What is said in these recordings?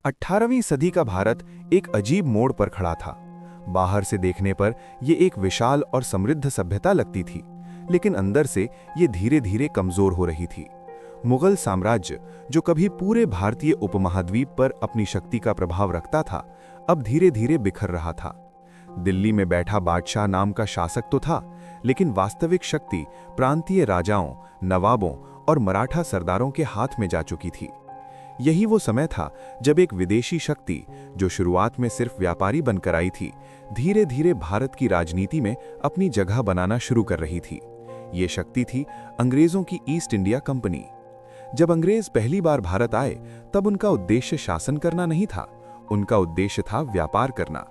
18वीं सदी का भारत एक अजीब मोड़ पर खड़ा था। बाहर से देखने पर यह एक विशाल और समृद्ध सभ्यता लगती थी, लेकिन अंदर से ये धीरे धीरे कमजोर हो रही थी। मुगल साम्राज्य, जो कभी पूरे भारतीय उपमहाद्वीप पर अपनी शक्ति का प्रभाव रखता था, अब धीरे धीरे बिखर रहा था। दिल्ली में बैठा बादशाह नाम का शासक तो था, लेकिन वास्तविक शक्ति प्रांतीय राजाओं, नवाबों और मराठा सरदारों के हाथ में जा चुकी थी। यही वो समय था जब एक विदेशी शक्ति, जो शुरुआत में सिर्फ व्यापारी बनकर आई थी, धीरे धीरे भारत की राजनीति में अपनी जगह बनाना शुरू कर रही थी। ये शक्ति थी अंग्रेजों की ईस्ट इंडिया कंपनी। जब अंग्रेज पहली बार भारत आए, तब उनका उद्देश्य शासन करना नहीं था, उनका उद्देश्य था व्यापार करना।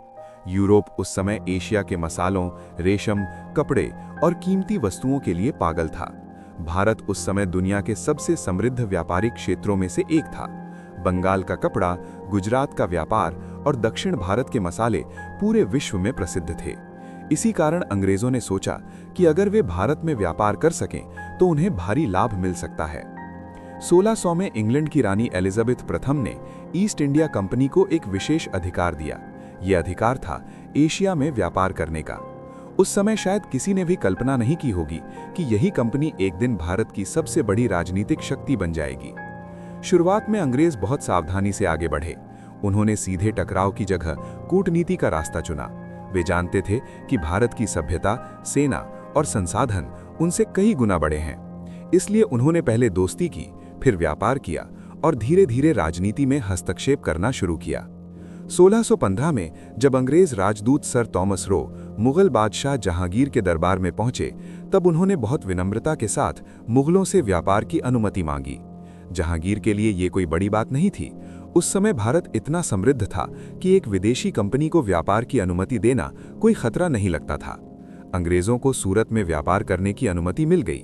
यूरोप उस समय एशिया के मसालों, रेशम, कपड़े और कीमती वस्तुओं के लिए पागल था। भारत उस समय दुनिया के सबसे समृद्ध व्यापारिक क्षेत्रों में से एक था। बंगाल का कपड़ा, गुजरात का व्यापार और दक्षिण भारत के मसाले पूरे विश्व में प्रसिद्ध थे। इसी कारण अंग्रेजों ने सोचा कि अगर वे भारत में व्यापार कर सकें तो उन्हें भारी लाभ मिल सकता है। 1600 में इंग्लैंड की रानी एलिजाबेथ प्रथम ने ईस्ट इंडिया कंपनी को एक विशेष अधिकार दिया। यह अधिकार था एशिया में व्यापार करने का। उस समय शायद किसी ने भी कल्पना नहीं की होगी कि यही कंपनी एक दिन भारत की सबसे बड़ी राजनीतिक शक्ति बन जाएगी। शुरुआत में अंग्रेज बहुत सावधानी से आगे बढ़े। उन्होंने सीधे टकराव की जगह कूटनीति का रास्ता चुना। वे जानते थे कि भारत की सभ्यता, सेना और संसाधन उनसे कई गुना बड़े हैं। इसलिए उन्होंने पहले दोस्ती की, फिर व्यापार किया और धीरे धीरे राजनीति में हस्तक्षेप करना शुरू किया। 1615 में जब अंग्रेज राजदूत सर थॉमस रो मुगल बादशाह जहांगीर के दरबार में पहुंचे, तब उन्होंने बहुत विनम्रता के साथ मुगलों से व्यापार की अनुमति मांगी। जहांगीर के लिए ये कोई बड़ी बात नहीं थी। उस समय भारत इतना समृद्ध था कि एक विदेशी कंपनी को व्यापार की अनुमति देना कोई खतरा नहीं लगता था। अंग्रेजों को सूरत में व्यापार करने की अनुमति मिल गई।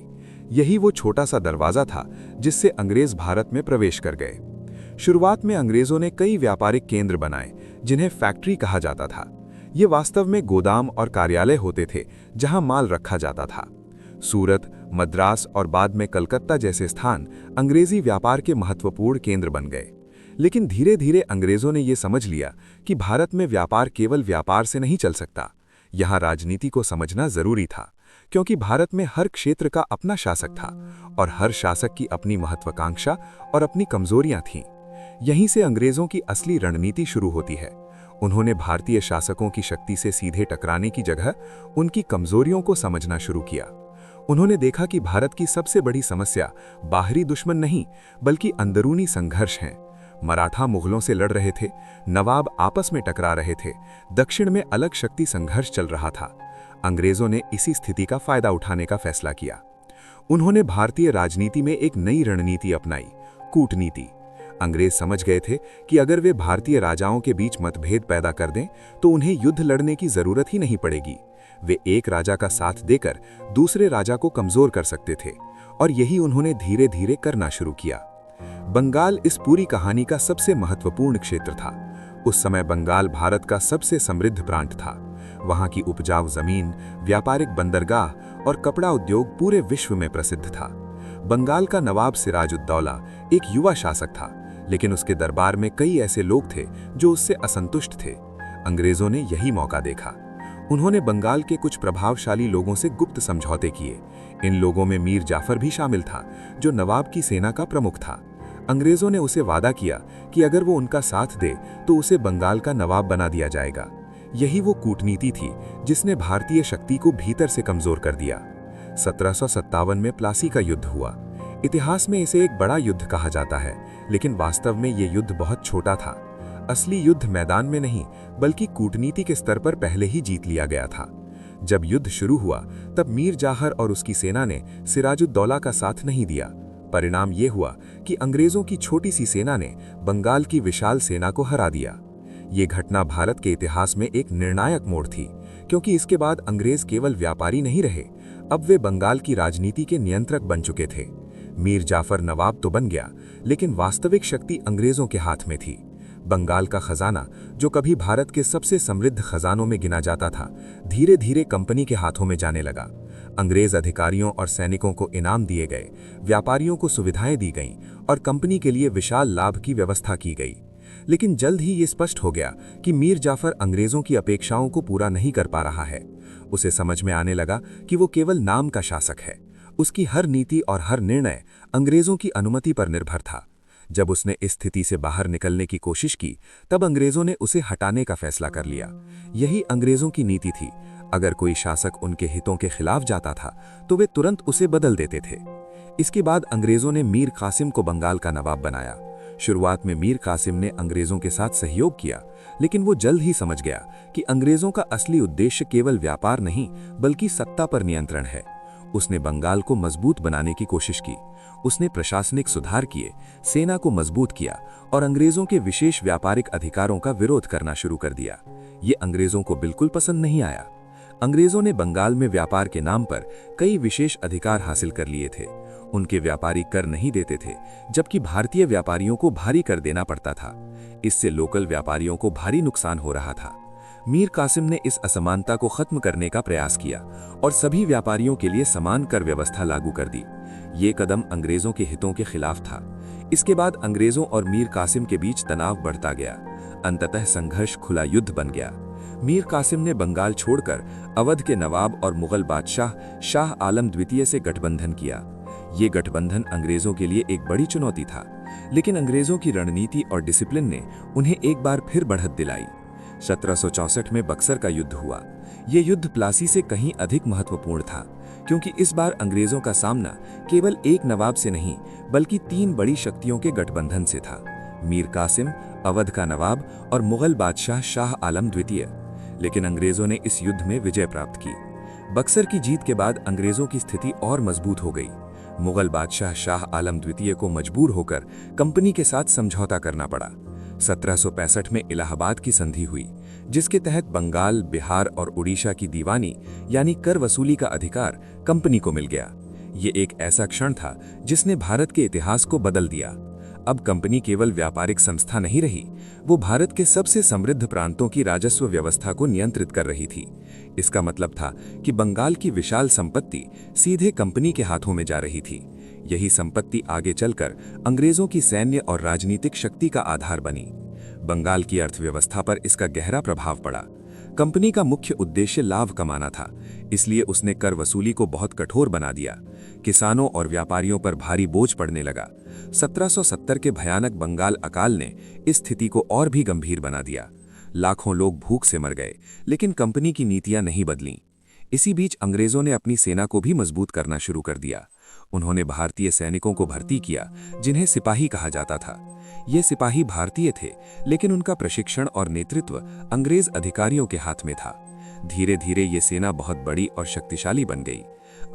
यही वो छोटा सा दरवाजा था जिससे अंग्रेज भारत में प्रवेश कर गए। शुरुआत में अंग्रेजों ने कई व्यापारिक केंद्र बनाए, जिन्हें फैक्ट्री कहा जाता था। ये वास्तव में गोदाम और कार्यालय होते थे जहां माल रखा जाता था। सूरत, मद्रास और बाद में कलकत्ता जैसे स्थान अंग्रेजी व्यापार के महत्वपूर्ण केंद्र बन गए। लेकिन धीरे धीरे अंग्रेजों ने यह समझ लिया कि भारत में व्यापार केवल व्यापार से नहीं चल सकता। यहाँ राजनीति को समझना जरूरी था, क्योंकि भारत में हर क्षेत्र का अपना शासक था और हर शासक की अपनी महत्वाकांक्षा और अपनी कमजोरियां थीं। यहीं से अंग्रेजों की असली रणनीति शुरू होती है। उन्होंने भारतीय शासकों की शक्ति से सीधे टकराने की जगह उनकी कमजोरियों को समझना शुरू किया। उन्होंने देखा कि भारत की सबसे बड़ी समस्या बाहरी दुश्मन नहीं, बल्कि अंदरूनी संघर्ष हैं। मराठा मुगलों से लड़ रहे थे, नवाब आपस में टकरा रहे थे, दक्षिण में अलग शक्ति संघर्ष चल रहा था। अंग्रेजों ने इसी स्थिति का फायदा उठाने का फैसला किया। उन्होंने भारतीय राजनीति में एक नई रणनीति अपनाई, कूटनीति। अंग्रेज समझ गए थे कि अगर वे भारतीय राजाओं के बीच मतभेद पैदा कर दें तो उन्हें युद्ध लड़ने की जरूरत ही नहीं पड़ेगी। वे एक राजा का साथ देकर दूसरे राजा को कमजोर कर सकते थे, और यही उन्होंने धीरे धीरे करना शुरू किया। बंगाल इस पूरी कहानी का सबसे महत्वपूर्ण क्षेत्र था। उस समय बंगाल भारत का सबसे समृद्ध प्रांत था। वहां की उपजाऊ जमीन, व्यापारिक बंदरगाह और कपड़ा उद्योग पूरे विश्व में प्रसिद्ध था। बंगाल का नवाब सिराजुद्दौला एक युवा शासक था, लेकिन उसके दरबार में कई ऐसे लोग थे जो उससे असंतुष्ट थे। अंग्रेजों ने यही मौका देखा। उन्होंने बंगाल के कुछ प्रभावशाली लोगों से गुप्त समझौते किए। इन लोगों में मीर जाफर भी शामिल था, जो नवाब की सेना का प्रमुख था। अंग्रेजों ने उसे वादा किया कि अगर वो उनका साथ दे तो उसे बंगाल का नवाब बना दिया जाएगा। यही वो कूटनीति थी जिसने भारतीय शक्ति को भीतर से कमजोर कर दिया। 1757 में प्लासी का युद्ध हुआ। इतिहास में इसे एक बड़ा युद्ध कहा जाता है, लेकिन वास्तव में ये युद्ध बहुत छोटा था। असली युद्ध मैदान में नहीं, बल्कि कूटनीति के स्तर पर पहले ही जीत लिया गया था। जब युद्ध शुरू हुआ, तब मीर जाफर और उसकी सेना ने सिराजुद्दौला का साथ नहीं दिया। परिणाम ये हुआ कि अंग्रेजों की छोटी सी सेना ने बंगाल की विशाल सेना को हरा दिया। ये घटना भारत के इतिहास में एक निर्णायक मोड़ थी, क्योंकि इसके बाद अंग्रेज केवल व्यापारी नहीं रहे, अब वे बंगाल की राजनीति के नियंत्रक बन चुके थे। मीर जाफर नवाब तो बन गया, लेकिन वास्तविक शक्ति अंग्रेजों के हाथ में थी। बंगाल का खजाना, जो कभी भारत के सबसे समृद्ध खजानों में गिना जाता था, धीरे धीरे कंपनी के हाथों में जाने लगा। अंग्रेज अधिकारियों और सैनिकों को इनाम दिए गए, व्यापारियों को सुविधाएं दी गईं और कंपनी के लिए विशाल लाभ की व्यवस्था की गई। लेकिन जल्द ही ये स्पष्ट हो गया कि मीर जाफर अंग्रेजों की अपेक्षाओं को पूरा नहीं कर पा रहा है। उसे समझ में आने लगा कि वो केवल नाम का शासक है। उसकी हर नीति और हर निर्णय अंग्रेजों की अनुमति पर निर्भर था। जब उसने इस स्थिति से बाहर निकलने की कोशिश की, तब अंग्रेजों ने उसे हटाने का फैसला कर लिया। यही अंग्रेजों की नीति थी। अगर कोई शासक उनके हितों के खिलाफ जाता था तो वे तुरंत उसे बदल देते थे। इसके बाद अंग्रेजों ने मीर कासिम को बंगाल का नवाब बनाया। शुरुआत में मीर कासिम ने अंग्रेजों के साथ सहयोग किया, लेकिन वो जल्द ही समझ गया कि अंग्रेजों का असली उद्देश्य केवल व्यापार नहीं बल्कि सत्ता पर नियंत्रण है। उसने बंगाल को मजबूत बनाने की कोशिश की। उसने प्रशासनिक सुधार किए, सेना को मजबूत किया और अंग्रेजों के विशेष व्यापारिक अधिकारों का विरोध करना शुरू कर दिया। ये अंग्रेजों को बिल्कुल पसंद नहीं आया। अंग्रेजों ने बंगाल में व्यापार के नाम पर कई विशेष अधिकार हासिल कर लिए थे। उनके व्यापारी कर नहीं देते थे, जबकि भारतीय व्यापारियों को भारी कर देना पड़ता था। इससे लोकल व्यापारियों को भारी नुकसान हो रहा था। मीर कासिम ने इस असमानता को खत्म करने का प्रयास किया और सभी व्यापारियों के लिए समान कर व्यवस्था लागू कर दी। ये कदम अंग्रेजों के हितों के खिलाफ था। इसके बाद अंग्रेजों और मीर कासिम के बीच तनाव बढ़ता गया। अंततः संघर्ष खुला युद्ध बन गया। मीर कासिम ने बंगाल छोड़कर अवध के नवाब और मुगल बादशाह शाह आलम द्वितीय से गठबंधन किया। ये गठबंधन अंग्रेजों के लिए एक बड़ी चुनौती था, लेकिन अंग्रेजों की रणनीति और डिसिप्लिन ने उन्हें एक बार फिर बढ़त दिलाई। 1764 में बक्सर का युद्ध हुआ। ये युद्ध प्लासी से कहीं अधिक महत्वपूर्ण था, क्योंकि इस बार अंग्रेजों का सामना केवल एक नवाब से नहीं बल्कि 3 बड़ी शक्तियों के गठबंधन से था: मीर कासिम, अवध का नवाब और मुगल बादशाह शाह आलम द्वितीय। लेकिन अंग्रेजों ने इस युद्ध में विजय प्राप्त की। बक्सर की जीत के बाद अंग्रेजों की स्थिति और मजबूत हो गई। मुगल बादशाह शाह आलम द्वितीय को मजबूर होकर कंपनी के साथ समझौता करना पड़ा। 1765 में इलाहाबाद की संधि हुई, जिसके तहत बंगाल, बिहार और उड़ीसा की दीवानी यानी कर वसूली का अधिकार कंपनी को मिल गया। ये एक ऐसा क्षण था जिसने भारत के इतिहास को बदल दिया। अब कंपनी केवल व्यापारिक संस्था नहीं रही, वो भारत के सबसे समृद्ध प्रांतों की राजस्व व्यवस्था को नियंत्रित कर रही थी। इसका मतलब था कि बंगाल की विशाल संपत्ति सीधे कंपनी के हाथों में जा रही थी। यही संपत्ति आगे चलकर अंग्रेजों की सैन्य और राजनीतिक शक्ति का आधार बनी। बंगाल की अर्थव्यवस्था पर इसका गहरा प्रभाव पड़ा। कंपनी का मुख्य उद्देश्य लाभ कमाना था, इसलिए उसने कर वसूली को बहुत कठोर बना दिया। किसानों और व्यापारियों पर भारी बोझ पड़ने लगा। 1770 के भयानक बंगाल अकाल ने इस स्थिति को और भी गंभीर बना दिया। लाखों लोग भूख से मर गए, लेकिन कंपनी की नीतियां नहीं बदलीं। इसी बीच अंग्रेजों ने अपनी सेना को भी मजबूत करना शुरू कर दिया। उन्होंने भारतीय सैनिकों को भर्ती किया, जिन्हें सिपाही कहा जाता था। ये सिपाही भारतीय थे, लेकिन उनका प्रशिक्षण और नेतृत्व अंग्रेज अधिकारियों के हाथ में था। धीरे धीरे ये सेना बहुत बड़ी और शक्तिशाली बन गई।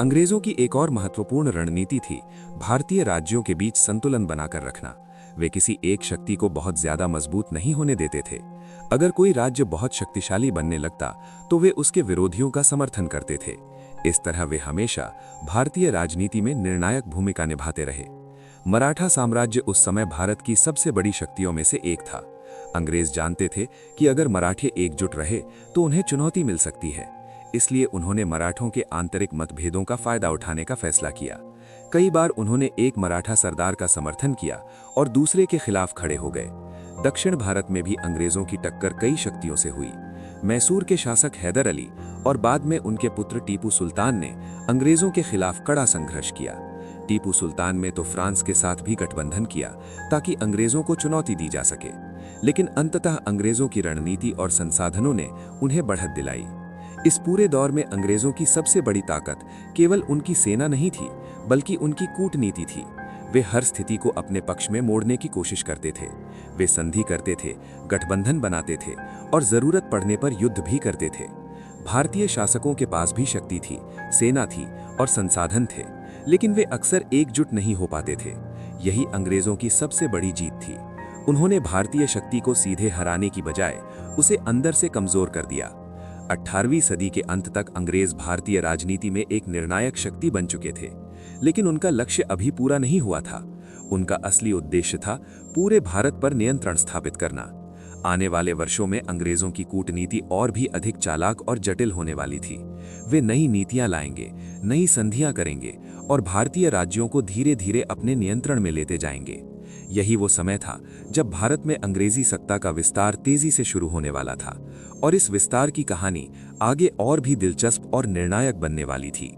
अंग्रेजों की एक और महत्वपूर्ण रणनीति थी भारतीय राज्यों के बीच संतुलन बनाकर रखना। वे किसी एक शक्ति को बहुत ज्यादा मजबूत नहीं होने देते थे। अगर कोई राज्य बहुत शक्तिशाली बनने लगता तो वे उसके विरोधियों का समर्थन करते थे। इस तरह वे हमेशा भारतीय राजनीति में निर्णायक भूमिका निभाते रहे। मराठा साम्राज्य उस समय भारत की सबसे बड़ी शक्तियों में से एक था। अंग्रेज जानते थे कि अगर मराठे एकजुट रहे तो उन्हें चुनौती मिल सकती है। इसलिए उन्होंने मराठों के आंतरिक मतभेदों का फायदा उठाने का फैसला किया। कई बार उन्होंने एक मराठा सरदार का समर्थन किया और दूसरे के खिलाफ खड़े हो गए। दक्षिण भारत में भी अंग्रेजों की टक्कर कई शक्तियों से हुई। मैसूर के शासक हैदर अली और बाद में उनके पुत्र टीपू सुल्तान ने अंग्रेजों के खिलाफ कड़ा संघर्ष किया। टीपू सुल्तान में तो फ्रांस के साथ भी गठबंधन किया ताकि अंग्रेजों को चुनौती दी जा सके, लेकिन अंततः अंग्रेजों की रणनीति और संसाधनों ने उन्हें बढ़त दिलाई। इस पूरे दौर में अंग्रेजों की सबसे बड़ी ताकत केवल उनकी सेना नहीं थी, बल्कि उनकी कूटनीति थी। वे हर स्थिति को अपने पक्ष में मोड़ने की कोशिश करते थे। वे संधि करते थे, गठबंधन बनाते थे और जरूरत पड़ने पर युद्ध भी करते थे। भारतीय शासकों के पास भी शक्ति थी, सेना थी और संसाधन थे, लेकिन वे अक्सर एकजुट नहीं हो पाते थे। यही अंग्रेजों की सबसे बड़ी जीत थी। उन्होंने भारतीय शक्ति को सीधे हराने की बजाय उसे अंदर से कमजोर कर दिया। 18वीं सदी के अंत तक अंग्रेज भारतीय राजनीति में एक निर्णायक शक्ति बन चुके थे, लेकिन उनका लक्ष्य अभी पूरा नहीं हुआ था। उनका असली उद्देश्य था पूरे भारत पर नियंत्रण स्थापित करना। आने वाले वर्षों में अंग्रेजों की कूटनीति और भी अधिक चालाक और जटिल होने वाली थी। वे नई नीतियां लाएंगे, नई संधियां करेंगे और भारतीय राज्यों को धीरे धीरे अपने नियंत्रण में लेते जाएंगे। यही वो समय था जब भारत में अंग्रेजी सत्ता का विस्तार तेजी से शुरू होने वाला था और इस विस्तार की कहानी आगे और भी दिलचस्प और निर्णायक बनने वाली थी।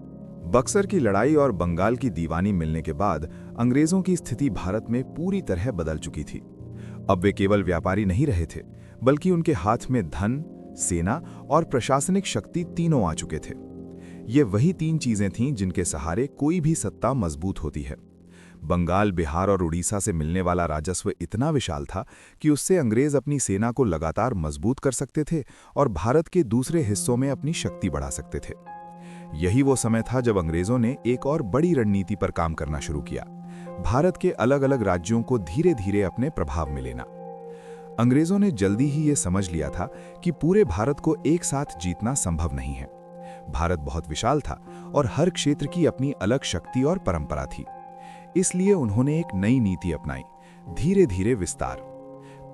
बक्सर की लड़ाई और बंगाल की दीवानी मिलने के बाद अंग्रेजों की स्थिति भारत में पूरी तरह बदल चुकी थी। अब वे केवल व्यापारी नहीं रहे थे, बल्कि उनके हाथ में धन, सेना और प्रशासनिक शक्ति तीनों आ चुके थे। ये वही तीन चीजें थीं जिनके सहारे कोई भी सत्ता मजबूत होती है। बंगाल, बिहार और उड़ीसा से मिलने वाला राजस्व इतना विशाल था कि उससे अंग्रेज अपनी सेना को लगातार मजबूत कर सकते थे और भारत के दूसरे हिस्सों में अपनी शक्ति बढ़ा सकते थे। यही वो समय था जब अंग्रेजों ने एक और बड़ी रणनीति पर काम करना शुरू किया, भारत के अलग अलग राज्यों को धीरे धीरे अपने प्रभाव में लेना। अंग्रेजों ने जल्दी ही ये समझ लिया था कि पूरे भारत को एक साथ जीतना संभव नहीं है। भारत बहुत विशाल था और हर क्षेत्र की अपनी अलग शक्ति और परंपरा थी। इसलिए उन्होंने एक नई नीति अपनाई, धीरे धीरे विस्तार।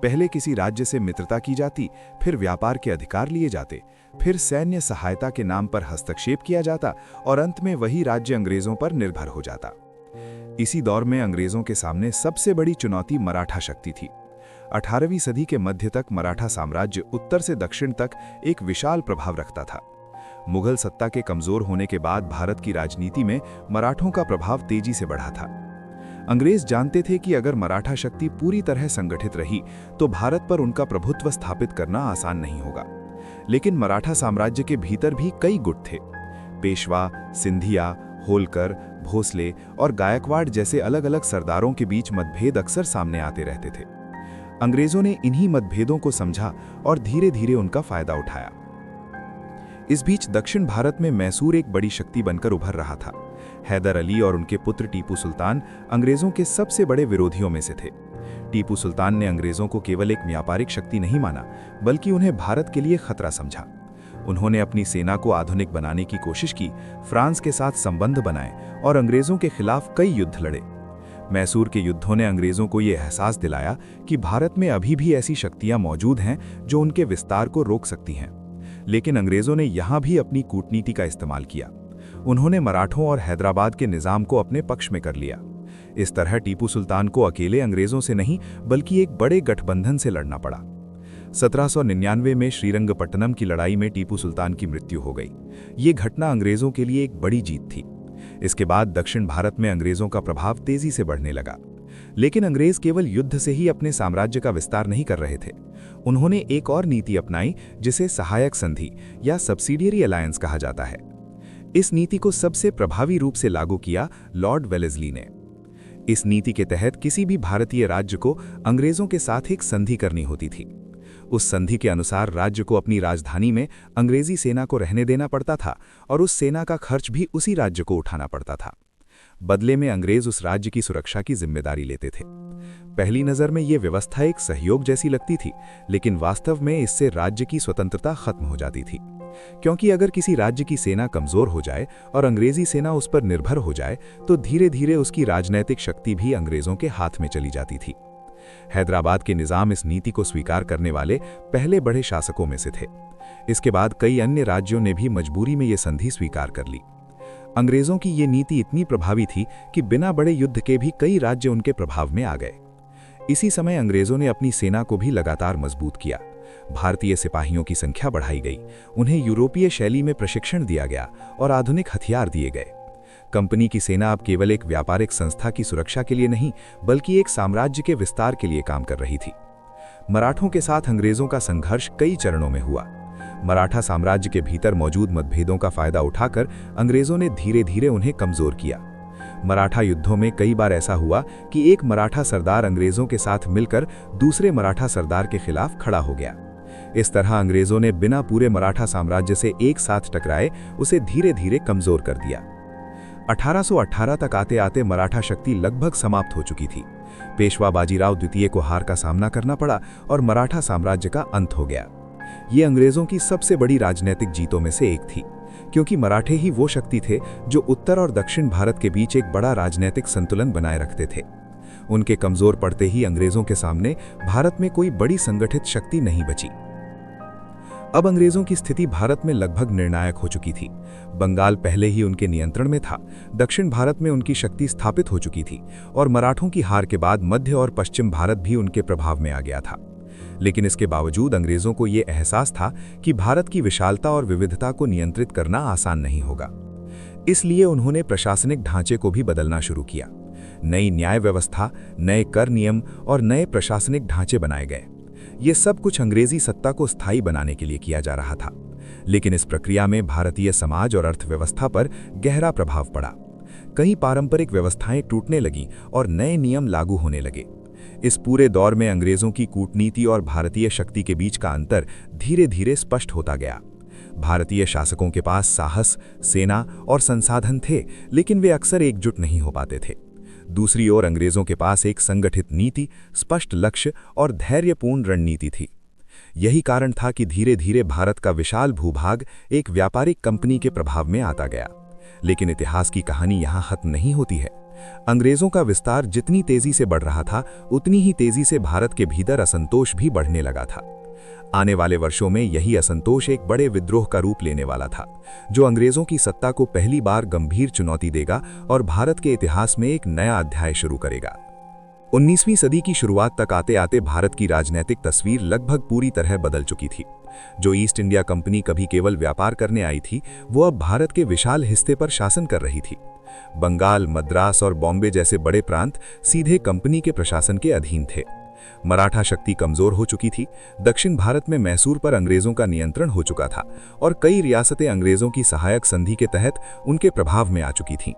पहले किसी राज्य से मित्रता की जाती, फिर व्यापार के अधिकार लिए जाते, फिर सैन्य सहायता के नाम पर हस्तक्षेप किया जाता और अंत में वही राज्य अंग्रेजों पर निर्भर हो जाता। इसी दौर में अंग्रेजों के सामने सबसे बड़ी चुनौती मराठा शक्ति थी। 18वीं सदी के मध्य तक मराठा साम्राज्य उत्तर से दक्षिण तक एक विशाल प्रभाव रखता था। मुगल सत्ता के कमजोर होने के बाद भारत की राजनीति में मराठों का प्रभाव तेजी से बढ़ा था। अंग्रेज जानते थे कि अगर मराठा शक्ति पूरी तरह संगठित रही तो भारत पर उनका प्रभुत्व स्थापित करना आसान नहीं होगा। लेकिन मराठा साम्राज्य के भीतर भी कई गुट थे। पेशवा, सिंधिया, होलकर, भोसले और गायकवाड़ जैसे अलग अलग सरदारों के बीच मतभेद अक्सर सामने आते रहते थे। अंग्रेजों ने इन्हीं मतभेदों को समझा और धीरे धीरे उनका फायदा उठाया। इस बीच दक्षिण भारत में मैसूर एक बड़ी शक्ति बनकर उभर रहा था। हैदर अली और उनके पुत्र टीपू सुल्तान अंग्रेजों के सबसे बड़े विरोधियों में से थे। टीपू सुल्तान ने अंग्रेजों को केवल एक व्यापारिक शक्ति नहीं माना, बल्कि उन्हें भारत के लिए खतरा समझा। उन्होंने अपनी सेना को आधुनिक बनाने की कोशिश की, फ्रांस के साथ संबंध बनाए और अंग्रेजों के खिलाफ कई युद्ध लड़े। मैसूर के युद्धों ने अंग्रेजों को ये एहसास दिलाया कि भारत में अभी भी ऐसी शक्तियां मौजूद हैं जो उनके विस्तार को रोक सकती हैं। लेकिन अंग्रेजों ने यहां भी अपनी कूटनीति का इस्तेमाल किया। उन्होंने मराठों और हैदराबाद के निजाम को अपने पक्ष में कर लिया। इस तरह टीपू सुल्तान को अकेले अंग्रेजों से नहीं, बल्कि एक बड़े गठबंधन से लड़ना पड़ा। 1799 में श्रीरंगपट्टनम की लड़ाई में टीपू सुल्तान की मृत्यु हो गई। ये घटना अंग्रेजों के लिए एक बड़ी जीत थी। इसके बाद दक्षिण भारत में अंग्रेजों का प्रभाव तेजी से बढ़ने लगा। लेकिन अंग्रेज केवल युद्ध से ही अपने साम्राज्य का विस्तार नहीं कर रहे थे। उन्होंने एक और नीति अपनाई जिसे सहायक संधि या सब्सिडियरी अलायंस कहा जाता है। इस नीति को सबसे प्रभावी रूप से लागू किया लॉर्ड वेलेस्ली ने। इस नीति के तहत किसी भी भारतीय राज्य को अंग्रेजों के साथ एक संधि करनी होती थी। उस संधि के अनुसार राज्य को अपनी राजधानी में अंग्रेजी सेना को रहने देना पड़ता था और उस सेना का खर्च भी उसी राज्य को उठाना पड़ता था। बदले में अंग्रेज उस राज्य की सुरक्षा की जिम्मेदारी लेते थे। पहली नज़र में यह व्यवस्था एक सहयोग जैसी लगती थी, लेकिन वास्तव में इससे राज्य की स्वतंत्रता खत्म हो जाती थी। क्योंकि अगर किसी राज्य की सेना कमजोर हो जाए और अंग्रेजी सेना उस पर निर्भर हो जाए तो धीरे धीरे उसकी राजनैतिक शक्ति भी अंग्रेजों के हाथ में चली जाती थी। हैदराबाद के निजाम इस नीति को स्वीकार करने वाले पहले बड़े शासकों में से थे। इसके बाद कई अन्य राज्यों ने भी मजबूरी में ये संधि स्वीकार कर ली। अंग्रेजों की ये नीति इतनी प्रभावी थी कि बिना बड़े युद्ध के भी कई राज्य उनके प्रभाव में आ गए। इसी समय अंग्रेजों ने अपनी सेना को भी लगातार मजबूत किया। भारतीय सिपाहियों की संख्या बढ़ाई गई, उन्हें यूरोपीय शैली में प्रशिक्षण दिया गया और आधुनिक हथियार दिए गए। कंपनी की सेना अब केवल एक व्यापारिक संस्था की सुरक्षा के लिए नहीं, बल्कि एक साम्राज्य के विस्तार के लिए काम कर रही थी। मराठों के साथ अंग्रेजों का संघर्ष कई चरणों में हुआ। मराठा साम्राज्य के भीतर मौजूद मतभेदों का फायदा उठाकर अंग्रेजों ने धीरे धीरे उन्हें कमजोर किया। मराठा युद्धों में कई बार ऐसा हुआ कि एक मराठा सरदार अंग्रेजों के साथ मिलकर दूसरे मराठा सरदार के खिलाफ खड़ा हो गया। इस तरह अंग्रेजों ने बिना पूरे मराठा साम्राज्य से एक साथ टकराए उसे धीरे धीरे कमजोर कर दिया। 1818 तक आते आते मराठा शक्ति लगभग समाप्त हो चुकी थी। पेशवा बाजीराव द्वितीय को हार का सामना करना पड़ा और मराठा साम्राज्य का अंत हो गया। ये अंग्रेजों की सबसे बड़ी राजनीतिक जीतों में से एक थी, क्योंकि मराठे ही वो शक्ति थे जो उत्तर और दक्षिण भारत के बीच एक बड़ा राजनीतिक संतुलन बनाए रखते थे। उनके कमजोर पड़ते ही अंग्रेजों के सामने भारत में कोई बड़ी संगठित शक्ति नहीं बची। अब अंग्रेजों की स्थिति भारत में लगभग निर्णायक हो चुकी थी। बंगाल पहले ही उनके नियंत्रण में था, दक्षिण भारत में उनकी शक्ति स्थापित हो चुकी थी और मराठों की हार के बाद मध्य और पश्चिम भारत भी उनके प्रभाव में आ गया था। लेकिन इसके बावजूद अंग्रेजों को ये एहसास था कि भारत की विशालता और विविधता को नियंत्रित करना आसान नहीं होगा। इसलिए उन्होंने प्रशासनिक ढांचे को भी बदलना शुरू किया। नई न्याय व्यवस्था, नए कर नियम और नए प्रशासनिक ढांचे बनाए गए। ये सब कुछ अंग्रेजी सत्ता को स्थायी बनाने के लिए किया जा रहा था। लेकिन इस प्रक्रिया में भारतीय समाज और अर्थव्यवस्था पर गहरा प्रभाव पड़ा। कई पारंपरिक व्यवस्थाएं टूटने लगीं और नए नियम लागू होने लगे। इस पूरे दौर में अंग्रेजों की कूटनीति और भारतीय शक्ति के बीच का अंतर धीरे धीरे स्पष्ट होता गया। भारतीय शासकों के पास साहस, सेना और संसाधन थे, लेकिन वे अक्सर एकजुट नहीं हो पाते थे। दूसरी ओर अंग्रेजों के पास एक संगठित नीति, स्पष्ट लक्ष्य और धैर्यपूर्ण रणनीति थी। यही कारण था कि धीरे धीरे भारत का विशाल भूभाग एक व्यापारिक कंपनी के प्रभाव में आता गया। लेकिन इतिहास की कहानी यहाँ खत्म नहीं होती है। अंग्रेजों का विस्तार जितनी तेजी से बढ़ रहा था, उतनी ही तेजी से भारत के भीतर असंतोष भी बढ़ने लगा था। आने वाले वर्षों में यही असंतोष एक बड़े विद्रोह का रूप लेने वाला था, जो अंग्रेजों की सत्ता को पहली बार गंभीर चुनौती देगा और भारत के इतिहास में एक नया अध्याय शुरू करेगा। 19वीं सदी की शुरुआत तक आते आते भारत की राजनीतिक तस्वीर लगभग पूरी तरह बदल चुकी थी। जो ईस्ट इंडिया कंपनी कभी केवल व्यापार करने आई थी, वो अब भारत के विशाल हिस्से पर शासन कर रही थी। बंगाल, मद्रास और बॉम्बे जैसे बड़े प्रांत सीधे कंपनी के प्रशासन के अधीन थे। मराठा शक्ति कमजोर हो चुकी थी, दक्षिण भारत में मैसूर पर अंग्रेजों का नियंत्रण हो चुका था और कई रियासतें अंग्रेजों की सहायक संधि के तहत उनके प्रभाव में आ चुकी थीं।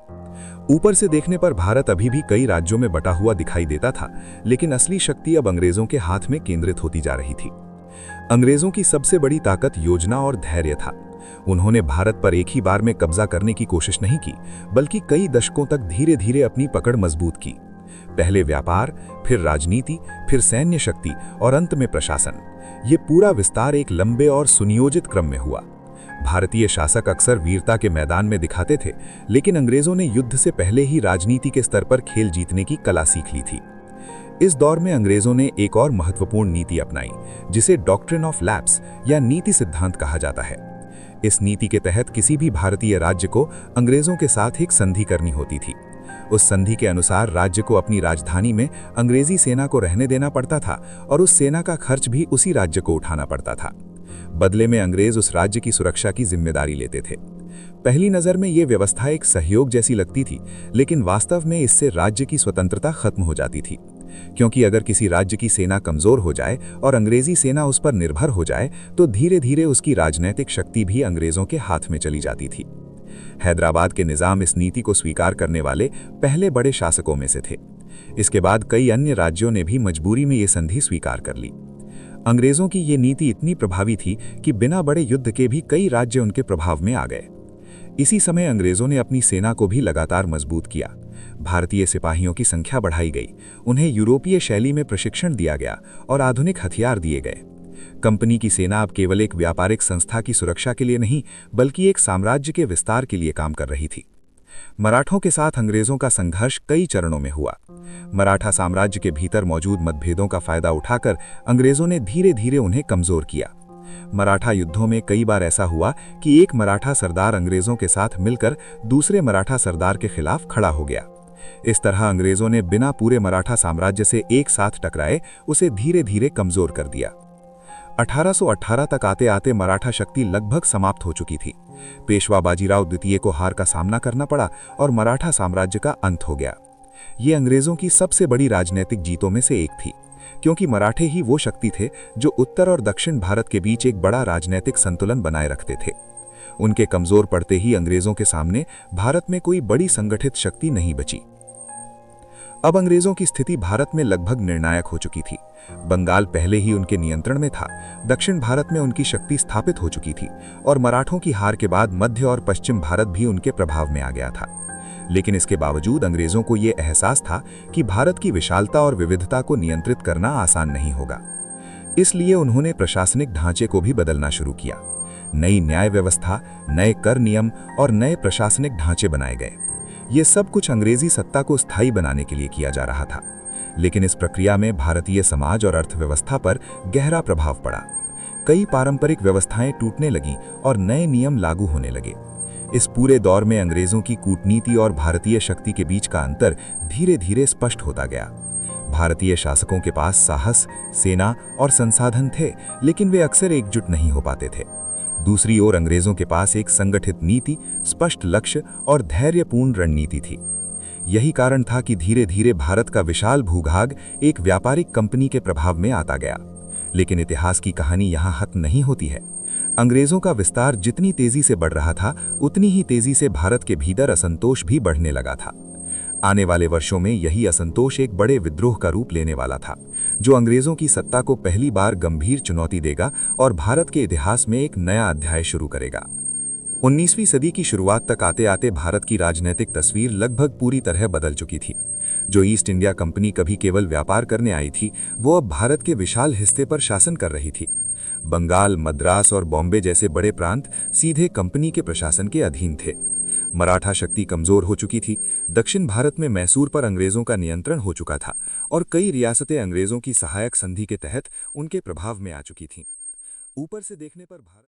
ऊपर से देखने पर भारत अभी भी कई राज्यों में बटा हुआ दिखाई देता था, लेकिन असली शक्ति अब अंग्रेजों के हाथ में केंद्रित होती जा रही थी। अंग्रेजों की सबसे बड़ी ताकत योजना और धैर्य था। उन्होंने भारत पर एक ही बार में कब्जा करने की कोशिश नहीं की, बल्कि कई दशकों तक धीरे धीरे अपनी पकड़ मजबूत की। पहले व्यापार, फिर राजनीति, फिर सैन्य शक्ति और अंत में प्रशासन। ये पूरा विस्तार एक लंबे और सुनियोजित क्रम में हुआ। भारतीय शासक अक्सर वीरता के मैदान में दिखाते थे, लेकिन अंग्रेजों ने युद्ध से पहले ही राजनीति के स्तर पर खेल जीतने की कला सीख ली थी। इस दौर में अंग्रेजों ने एक और महत्वपूर्ण नीति अपनाई, जिसे डॉक्ट्रिन ऑफ लैप्स या नीति सिद्धांत कहा जाता है। इस नीति के तहत किसी भी भारतीय राज्य को अंग्रेजों के साथ एक संधि करनी होती थी। उस संधि के अनुसार राज्य को अपनी राजधानी में अंग्रेजी सेना को रहने देना पड़ता था और उस सेना का खर्च भी उसी राज्य को उठाना पड़ता था। बदले में अंग्रेज उस राज्य की सुरक्षा की जिम्मेदारी लेते थे। पहली नज़र में ये व्यवस्था एक सहयोग जैसी लगती थी, लेकिन वास्तव में इससे राज्य की स्वतंत्रता खत्म हो जाती थी। क्योंकि अगर किसी राज्य की सेना कमजोर हो जाए और अंग्रेजी सेना उस पर निर्भर हो जाए, तो धीरे धीरे उसकी राजनीतिक शक्ति भी अंग्रेजों के हाथ में चली जाती थी। हैदराबाद के निजाम इस नीति को स्वीकार करने वाले पहले बड़े शासकों में से थे। इसके बाद कई अन्य राज्यों ने भी मजबूरी में ये संधि स्वीकार कर ली। अंग्रेजों की ये नीति इतनी प्रभावी थी कि बिना बड़े युद्ध के भी कई राज्य उनके प्रभाव में आ गए। इसी समय अंग्रेजों ने अपनी सेना को भी लगातार मजबूत किया। भारतीय सिपाहियों की संख्या बढ़ाई गई, उन्हें यूरोपीय शैली में प्रशिक्षण दिया गया और आधुनिक हथियार दिए गए। कंपनी की सेना अब केवल एक व्यापारिक संस्था की सुरक्षा के लिए नहीं, बल्कि एक साम्राज्य के विस्तार के लिए काम कर रही थी। मराठों के साथ अंग्रेजों का संघर्ष कई चरणों में हुआ। मराठा साम्राज्य के भीतर मौजूद मतभेदों का फायदा उठाकर अंग्रेजों ने धीरे धीरे उन्हें कमजोर किया। मराठा युद्धों में कई बार ऐसा हुआ कि एक मराठा सरदार अंग्रेजों के साथ मिलकर दूसरे मराठा सरदार के खिलाफ खड़ा हो गया। इस तरह अंग्रेजों ने बिना पूरे मराठा साम्राज्य से एक साथ टकराए उसे धीरे धीरे कमजोर कर दिया। 1818 तक आते आते मराठा शक्ति लगभग समाप्त हो चुकी थी। पेशवा बाजीराव द्वितीय को हार का सामना करना पड़ा और मराठा साम्राज्य का अंत हो गया। ये अंग्रेजों की सबसे बड़ी राजनीतिक जीतों में से एक थी, क्योंकि मराठे ही वो शक्ति थे जो उत्तर और दक्षिण भारत के बीच एक बड़ा राजनीतिक संतुलन बनाए रखते थे। उनके कमजोर पड़ते ही अंग्रेजों के सामने भारत में कोई बड़ी संगठित शक्ति नहीं बची। अब अंग्रेजों की स्थिति भारत में लगभग निर्णायक हो चुकी थी। बंगाल पहले ही उनके नियंत्रण में था, दक्षिण भारत में उनकी शक्ति स्थापित हो चुकी थी और मराठों की हार के बाद मध्य और पश्चिम भारत भी उनके प्रभाव में आ गया था। लेकिन इसके बावजूद अंग्रेजों को ये एहसास था कि भारत की विशालता और विविधता को नियंत्रित करना आसान नहीं होगा। इसलिए उन्होंने प्रशासनिक ढांचे को भी बदलना शुरू किया। नई न्याय व्यवस्था, नए कर नियम और नए प्रशासनिक ढांचे बनाए गए। ये सब कुछ अंग्रेजी सत्ता को स्थायी बनाने के लिए किया जा रहा था। लेकिन इस प्रक्रिया में भारतीय समाज और अर्थव्यवस्था पर गहरा प्रभाव पड़ा। कई पारंपरिक व्यवस्थाएं टूटने लगीं और नए नियम लागू होने लगे। इस पूरे दौर में अंग्रेजों की कूटनीति और भारतीय शक्ति के बीच का अंतर धीरे धीरे स्पष्ट होता गया। भारतीय शासकों के पास साहस, सेना और संसाधन थे, लेकिन वे अक्सर एकजुट नहीं हो पाते थे। दूसरी ओर अंग्रेजों के पास एक संगठित नीति, स्पष्ट लक्ष्य और धैर्यपूर्ण रणनीति थी। यही कारण था कि धीरे धीरे भारत का विशाल भूभाग एक व्यापारिक कंपनी के प्रभाव में आता गया। लेकिन इतिहास की कहानी यहाँ खत्म नहीं होती है। अंग्रेजों का विस्तार जितनी तेजी से बढ़ रहा था, उतनी ही तेजी से भारत के भीतर असंतोष भी बढ़ने लगा था। आने वाले वर्षों में यही असंतोष एक बड़े विद्रोह का रूप लेने वाला था, जो अंग्रेजों की सत्ता को पहली बार गंभीर चुनौती देगा और भारत के इतिहास में एक नया अध्याय शुरू करेगा। 19वीं सदी की शुरुआत तक आते आते भारत की राजनीतिक तस्वीर लगभग पूरी तरह बदल चुकी थी। जो ईस्ट इंडिया कंपनी कभी केवल व्यापार करने आई थी, वो अब भारत के विशाल हिस्से पर शासन कर रही थी। बंगाल, मद्रास और बॉम्बे जैसे बड़े प्रांत सीधे कंपनी के प्रशासन के अधीन थे। मराठा शक्ति कमजोर हो चुकी थी। दक्षिण भारत में मैसूर पर अंग्रेजों का नियंत्रण हो चुका था और कई रियासतें अंग्रेजों की सहायक संधि के तहत उनके प्रभाव में आ चुकी थीं। ऊपर से देखने पर भारत